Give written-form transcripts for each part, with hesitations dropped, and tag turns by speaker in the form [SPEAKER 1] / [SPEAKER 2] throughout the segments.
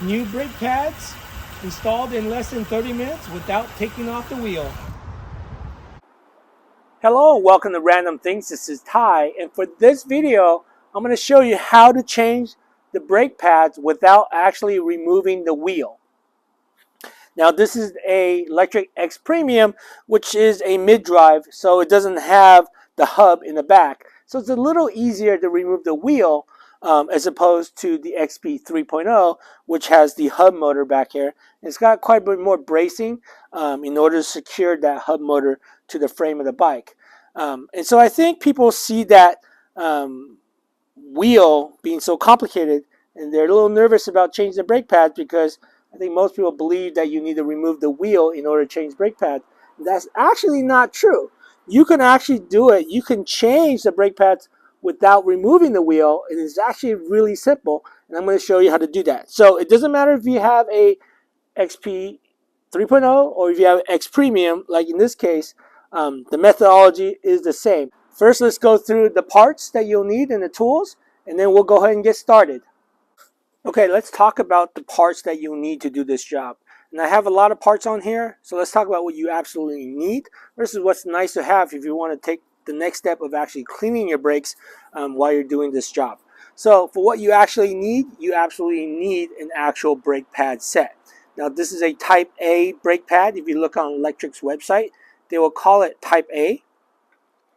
[SPEAKER 1] New brake pads installed in less than 30 minutes without taking off the wheel. Hello, welcome to Random Things. This is Ty, and for this video, I'm going to show you how to change the brake pads without actually removing the wheel. Now, this is a Lectric X Premium, which is a mid-drive, so it doesn't have the hub in the back. So it's a little easier to remove the wheel as opposed to the XP 3.0, which has the hub motor back here. It's got quite a bit more bracing in order to secure that hub motor to the frame of the bike. And so I think people see that wheel being so complicated, and they're a little nervous about changing the brake pads because I think most people believe that you need to remove the wheel in order to change brake pads. That's actually not true. You can actually do it. You can change the brake pads without removing the wheel. It is actually really simple, and I'm going to show you how to do that. So it doesn't matter if you have a XP 3.0 or if you have X Premium, like in this case, the methodology is the same. First, let's go through the parts that you'll need and the tools, and then we'll go ahead and get started. Okay, let's talk about the parts that you'll need to do this job. And I have a lot of parts on here, so let's talk about what you absolutely need versus what's nice to have if you want to take the next step of actually cleaning your brakes while you're doing this job. So for what you actually need, you absolutely need an actual brake pad set. Now this is a Type A brake pad. If you look on Lectric's website, they will call it Type A.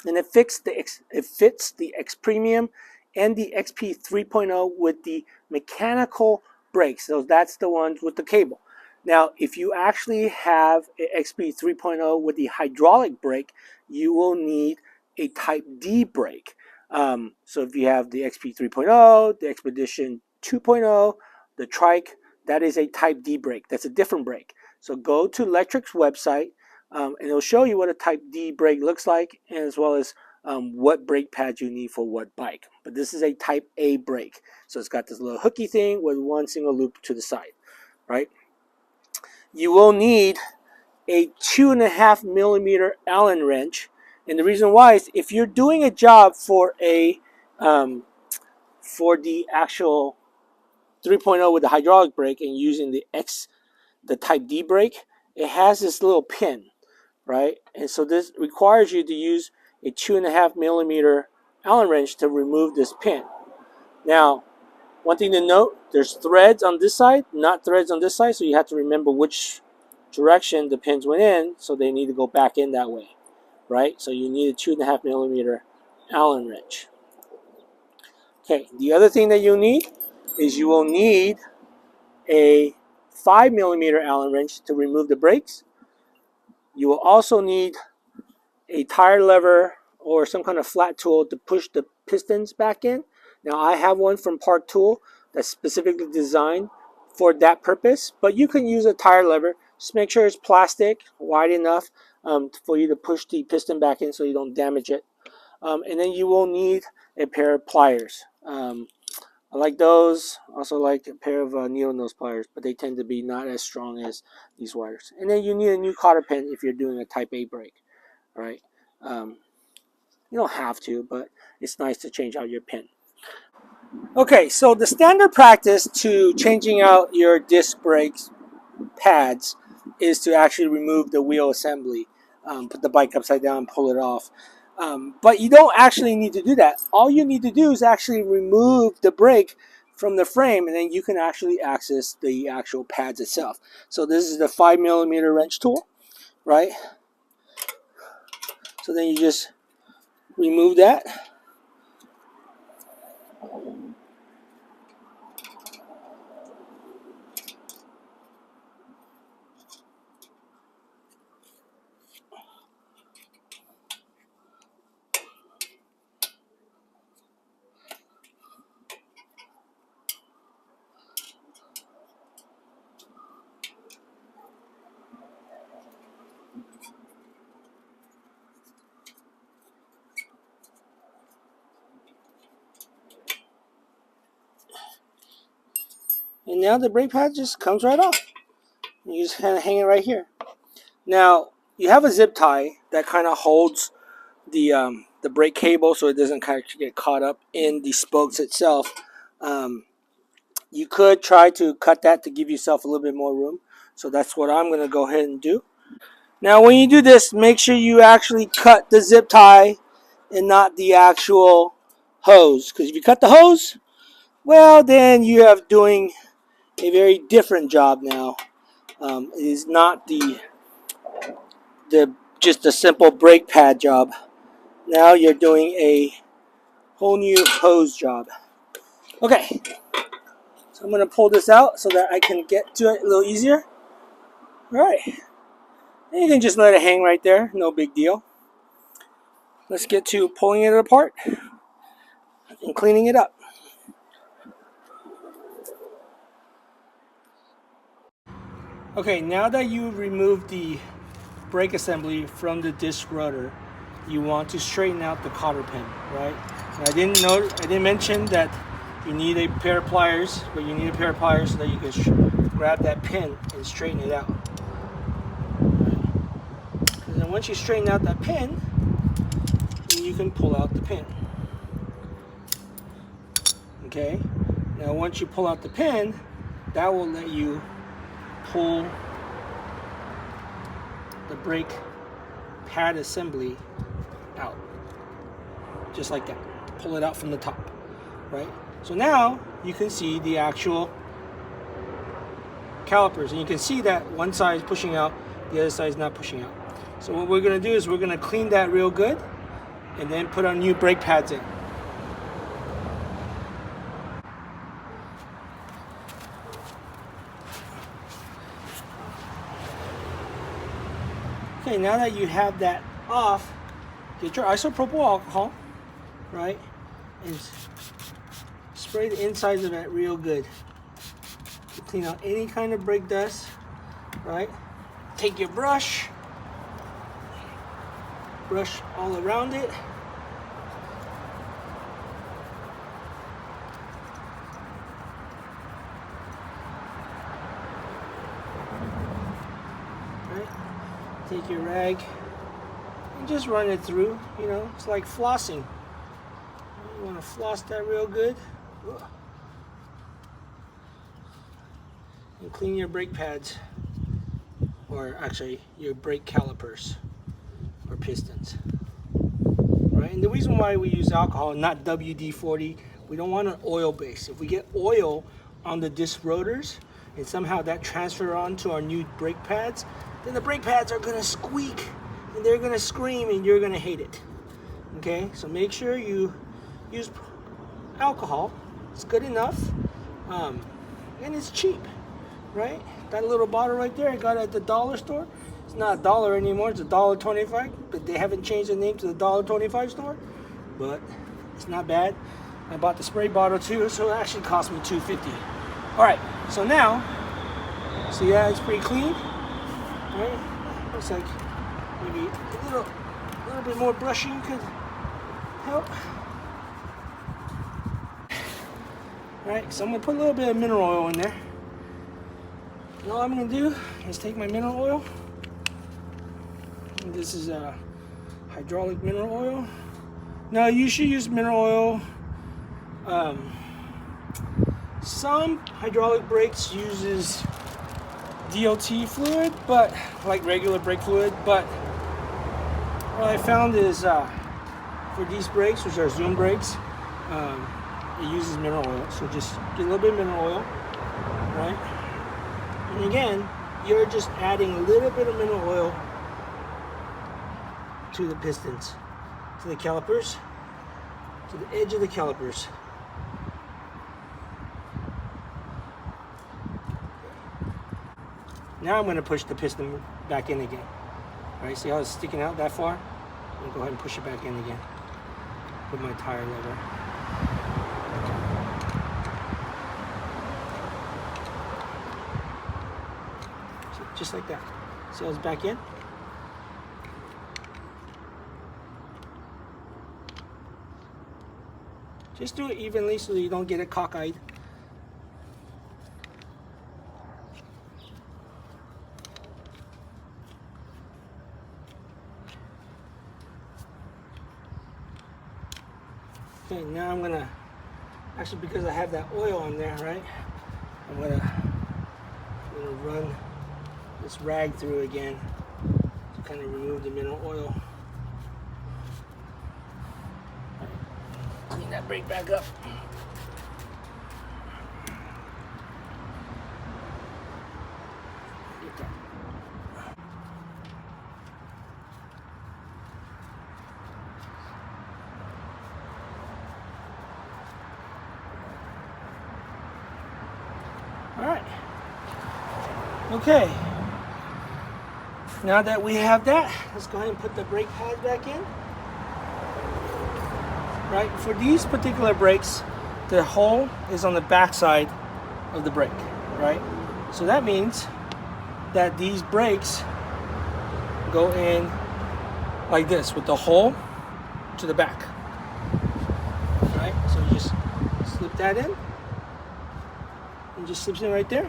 [SPEAKER 1] And it fits the X Premium and the XP 3.0 with the mechanical brakes. So that's the ones with the cable. Now, if you actually have an XP 3.0 with the hydraulic brake, you will need a Type D brake. So if you have the XP 3.0, the Expedition 2.0, the Trike, that is a Type D brake. That's a different brake. So go to Lectric's website, and it'll show you what a Type D brake looks like, as well as what brake pads you need for what bike. But this is a Type A brake. So it's got this little hooky thing with one single loop to the side, right? You will need a 2.5 millimeter Allen wrench. And the reason why is if you're doing a job for a for the actual 3.0 with the hydraulic brake and using the Type D brake, it has this little pin, right? And so this requires you to use a 2.5 millimeter Allen wrench to remove this pin. Now, one thing to note, there's threads on this side, not threads on this side, so you have to remember which direction the pins went in, so they need to go back in that way, right? So you need a 2.5 millimeter Allen wrench. Okay, the other thing that you need is you will need a 5 millimeter Allen wrench to remove the brakes. You will also need a tire lever or some kind of flat tool to push the pistons back in. Now I have one from Park Tool that's specifically designed for that purpose, but you can use a tire lever. Just make sure it's plastic, wide enough for you to push the piston back in so you don't damage it. And then you will need a pair of pliers. I like those. Also like a pair of needle nose pliers, but they tend to be not as strong as these wires. And then you need a new cotter pin if you're doing a Type A brake. Right? You don't have to, but it's nice to change out your pin. Okay, so the standard practice to changing out your disc brakes pads is to actually remove the wheel assembly, put the bike upside down, pull it off. But you don't actually need to do that. All you need to do is actually remove the brake from the frame, and then you can actually access the actual pads itself. So this is the 5 millimeter wrench tool, right? So then you just remove that. And now the brake pad just comes right off. You just kind of hang it right here. Now, you have a zip tie that kind of holds the brake cable so it doesn't kind of get caught up in the spokes itself. You could try to cut that to give yourself a little bit more room. So that's what I'm going to go ahead and do. Now when you do this, make sure you actually cut the zip tie and not the actual hose. Because if you cut the hose, well, then you have doing a very different job now. It is not the just a simple brake pad job. Now you're doing a whole new hose job. Okay, so I'm going to pull this out so that I can get to it a little easier. Alright, and you can just let it hang right there, no big deal. Let's get to pulling it apart and cleaning it up. Okay, now that you removed the brake assembly from the disc rotor, you want to straighten out the cotter pin, right? And I didn't mention that you need a pair of pliers, but you need a pair of pliers so that you can grab that pin and straighten it out. And then once you straighten out that pin, then you can pull out the pin. Okay? Now once you pull out the pin, that will let you pull the brake pad assembly out. Just like that. Pull it out from the top. Right? So now you can see the actual calipers, and you can see that one side is pushing out, the other side is not pushing out. So what we're going to do is we're going to clean that real good and then put our new brake pads in. Okay, now that you have that off, get your isopropyl alcohol, right, and spray the insides of it real good to clean out any kind of brake dust, right? Take your brush all around it. Right? Take your rag and just run it through. You know, it's like flossing. You want to floss that real good. And clean your brake pads, or actually your brake calipers or pistons. Right? And the reason why we use alcohol, not WD-40, we don't want an oil base. If we get oil on the disc rotors and somehow that transfer onto our new brake pads, then the brake pads are going to squeak and they're going to scream and you're going to hate it. Okay, so make sure you use alcohol. It's good enough, and it's cheap, right? That little bottle right there I got at the dollar store. It's not $1 anymore, it's $1.25, but they haven't changed the name to the $1.25 store, but it's not bad. I bought the spray bottle too, so it actually cost me $2.50. All right, so now, see that it's pretty clean, right? Looks like maybe a little bit more brushing could help. All right, so I'm gonna put a little bit of mineral oil in there. And all I'm gonna do is take my mineral oil. And this is a hydraulic mineral oil. Now you should use mineral oil. Some hydraulic brakes uses DOT fluid, but like regular brake fluid. But what I found is for these brakes, which are Zoom brakes, it uses mineral oil. So just get a little bit of mineral oil, right? And again, you're just adding a little bit of mineral oil to the pistons, to the calipers, to the edge of the calipers. Now I'm going to push the piston back in again. All right, see how it's sticking out that far? I'm going to go ahead and push it back in again with my tire lever. Just like that. See how it's back in? Just do it evenly so you don't get it cockeyed. Okay, now I'm gonna, actually because I have that oil on there, right? I'm gonna run this rag through again to kind of remove the mineral oil. Clean that brake back up. All right. Okay. Now that we have that, let's go ahead and put the brake pads back in. Right, for these particular brakes, the hole is on the back side of the brake, right? So that means that these brakes go in like this with the hole to the back. Right, so you just slip that in. It just slips in right there.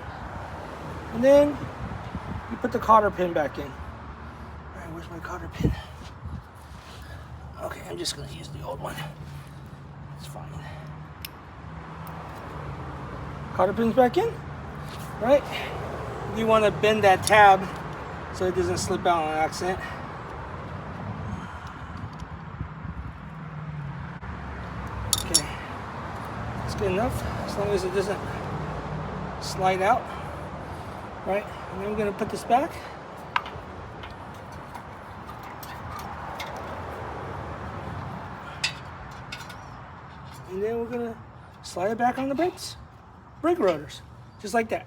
[SPEAKER 1] And then you put the cotter pin back in. All right, where's my cotter pin? Okay, I'm just gonna use the old one. It's fine. Cotter pins back in, right? You want to bend that tab so it doesn't slip out on accident. Okay, that's good enough, as long as it doesn't slide out, right? And then we're gonna put this back. And then we're gonna slide it back on the brake rotors, just like that.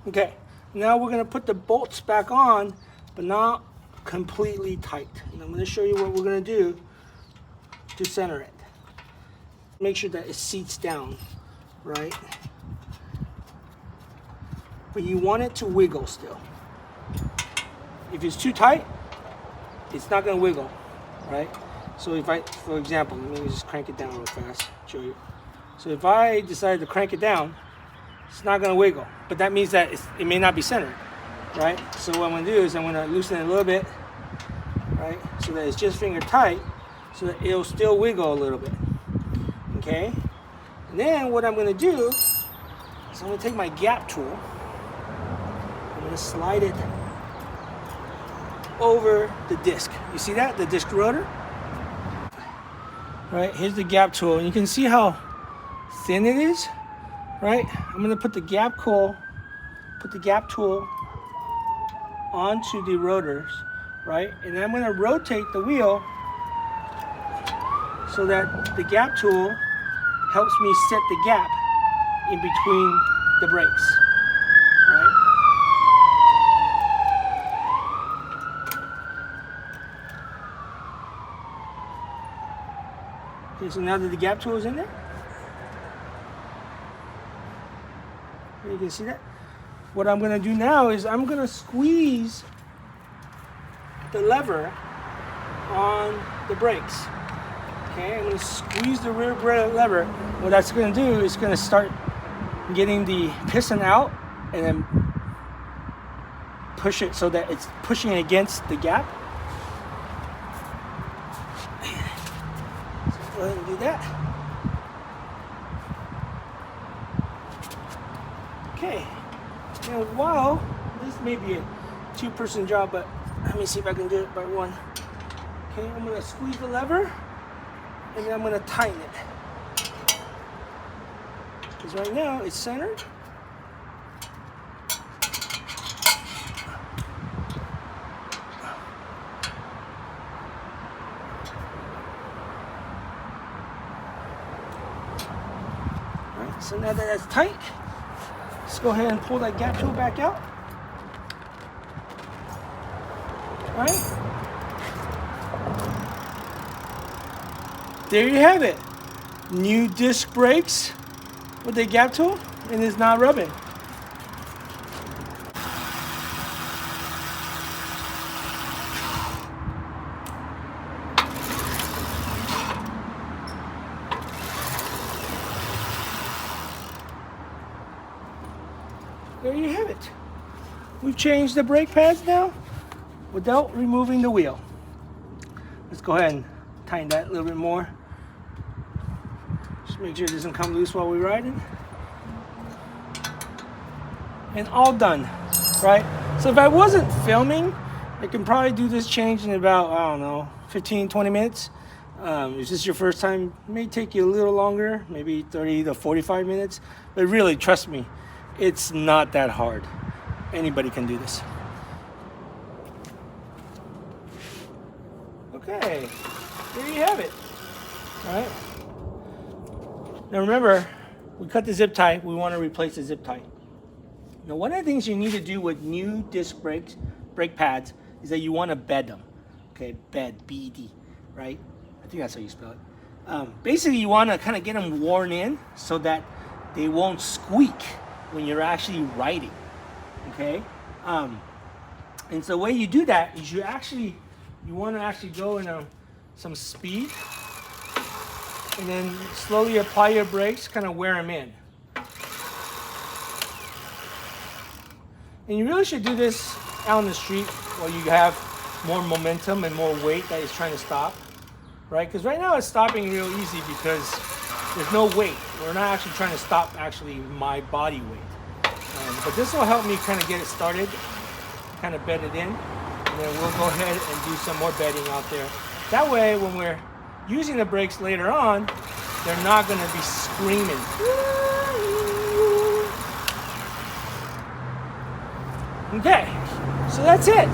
[SPEAKER 1] Okay, now we're gonna put the bolts back on, but not completely tight. And I'm gonna show you what we're gonna do to center it. Make sure that it seats down, right? But you want it to wiggle still. If it's too tight, it's not gonna wiggle, right? So if I, for example, let me just crank it down real fast, show you. So if I decide to crank it down, it's not gonna wiggle, but that means that it may not be centered, right? So what I'm gonna do is I'm gonna loosen it a little bit, right? So that it's just finger tight, so that it'll still wiggle a little bit, okay? And then what I'm gonna do is I'm gonna take my gap tool, I'm gonna slide it over the disc. You see that, the disc rotor? Right, here's the gap tool, and you can see how thin it is, right? I'm gonna put the gap tool onto the rotors, right? And then I'm gonna rotate the wheel so that the gap tool helps me set the gap in between the brakes, right? Okay, so now that the gap tool is in there, you can see that. What I'm going to do now is I'm going to squeeze the lever on the brakes. Okay, I'm going to squeeze the rear brake lever. What that's going to do is going to start getting the piston out and then push it so that it's pushing against the gap. Go ahead and do that. Okay. Now, while this may be a two-person job, but let me see if I can do it by one. Okay, I'm going to squeeze the lever, and then I'm going to tighten it. Because right now it's centered. So now that that's tight, let's go ahead and pull that gap tool back out. All right. There you have it. New disc brakes with the gap tool, and it's not rubbing. There you have it. We've changed the brake pads now without removing the wheel. Let's go ahead and tighten that a little bit more. Just make sure it doesn't come loose while we're riding. and all done, right? So if I wasn't filming, I can probably do this change in about, I don't know, 15, 20 minutes. If this is your first time, it may take you a little longer, maybe 30 to 45 minutes. But really, trust me, it's not that hard. Anybody can do this. Okay, there you have it. All right. Now remember, we cut the zip tie. We want to replace the zip tie. Now, one of the things you need to do with new disc brakes, brake pads, is that you want to bed them. Okay, bed, B-E-D, right? I think that's how you spell it. Basically, you want to kind of get them worn in so that they won't squeak when you're actually riding. Okay, and so the way you do that is you want to actually go in some speed, and then slowly apply your brakes, kind of wear them in. And you really should do this out on the street where you have more momentum and more weight that is trying to stop, right? Because right now it's stopping real easy because there's no weight. We're not actually trying to stop my body weight. But this will help me kind of get it started, kind of bed it in, and then we'll go ahead and do some more bedding out there. That way, when we're using the brakes later on, they're not going to be screaming. Okay, so that's it.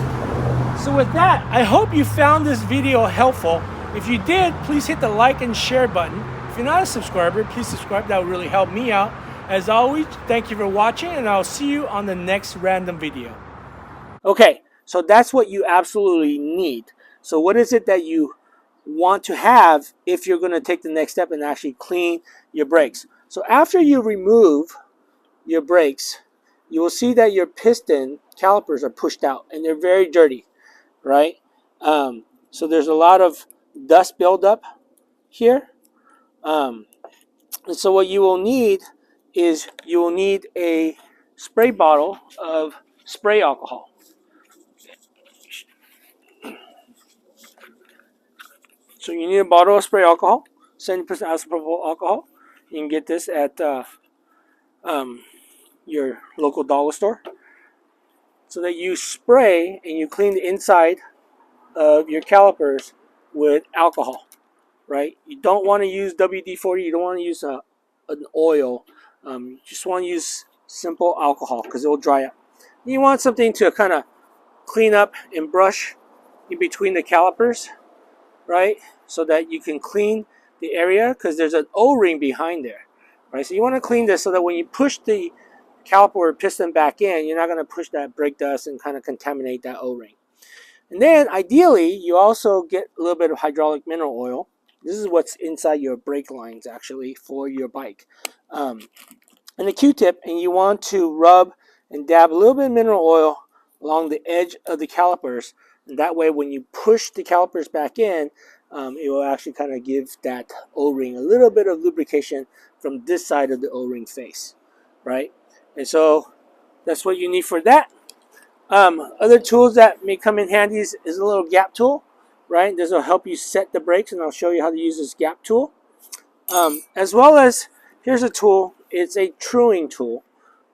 [SPEAKER 1] So with that, I hope you found this video helpful. If you did, please hit the like and share button. If you're not a subscriber, please subscribe. That would really help me out. As always, thank you for watching, and I'll see you on the next random video. Okay, so that's what you absolutely need. So what is it that you want to have if you're going to take the next step and actually clean your brakes? So after you remove your brakes, you will see that your piston calipers are pushed out and they're very dirty, right? So there's a lot of dust buildup here. And so what you will need is you will need a spray bottle of spray alcohol. So you need a bottle of spray alcohol, 70% isopropyl alcohol. You can get this at your local dollar store. So that you spray and you clean the inside of your calipers with alcohol, right? You don't want to use WD-40. You don't want to use an oil. You just want to use simple alcohol because it will dry up. You want something to kind of clean up and brush in between the calipers, right? So that you can clean the area because there's an O-ring behind there, right? So you want to clean this so that when you push the caliper or piston back in, you're not going to push that brake dust and kind of contaminate that O-ring. And then ideally, you also get a little bit of hydraulic mineral oil. This is what's inside your brake lines actually for your bike. And a Q-tip, and you want to rub and dab a little bit of mineral oil along the edge of the calipers. And that way when you push the calipers back in, it will actually kind of give that O-ring a little bit of lubrication from this side of the O-ring face, right? And so that's what you need for that. Other tools that may come in handy is a little gap tool, right? This will help you set the brakes, and I'll show you how to use this gap tool. As well as, here's a tool. It's a truing tool,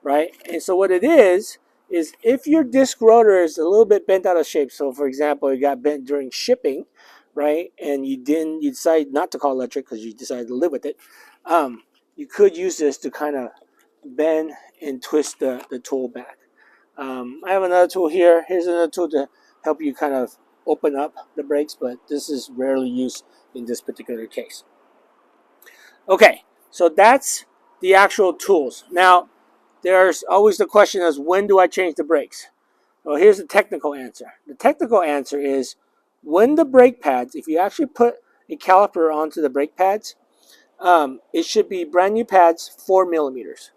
[SPEAKER 1] right? And so what it is if your disc rotor is a little bit bent out of shape, so for example, it got bent during shipping, right? And you decided not to call Lectric because you decided to live with it. You could use this to kind of bend and twist the tool back. I have another tool here. Here's another tool to help you kind of open up the brakes, but this is rarely used in this particular case. Okay, so that's the actual tools. Now, there's always the question is, when do I change the brakes? Well, here's the technical answer. The technical answer is when the brake pads, if you actually put a caliper onto the brake pads, it should be brand new pads, 4 millimeters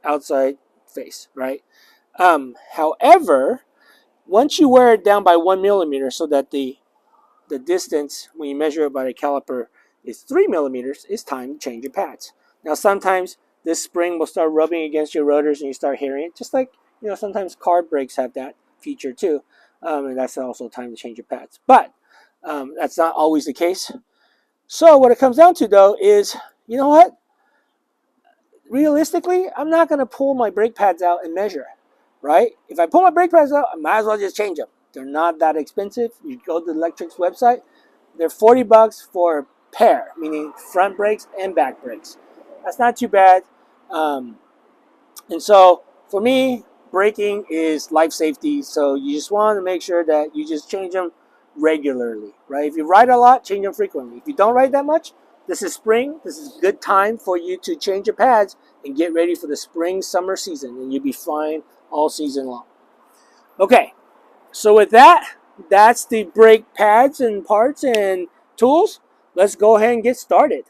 [SPEAKER 1] outside face, right? However, once you wear it down by 1 millimeter so that the distance when you measure it by the caliper is 3 millimeters, it's time to change your pads. Now sometimes this spring will start rubbing against your rotors and you start hearing it, just like, you know, sometimes car brakes have that feature too, and that's also time to change your pads. But that's not always the case. So what it comes down to though is, you know what? Realistically, I'm not going to pull my brake pads out and measure. right? If I pull my brake pads out, I might as well just change them. They're not that expensive. You go to the Lectric's website, they're $40 for a pair, meaning front brakes and back brakes. That's not too bad. And so for me, braking is life safety. So you just want to make sure that you just change them regularly, right? If you ride a lot, change them frequently. If you don't ride that much, this is spring. This is a good time for you to change your pads and get ready for the spring, summer season, and you'll be fine all season long. Okay, so with that, that's the brake pads and parts and tools. Let's go ahead and get started.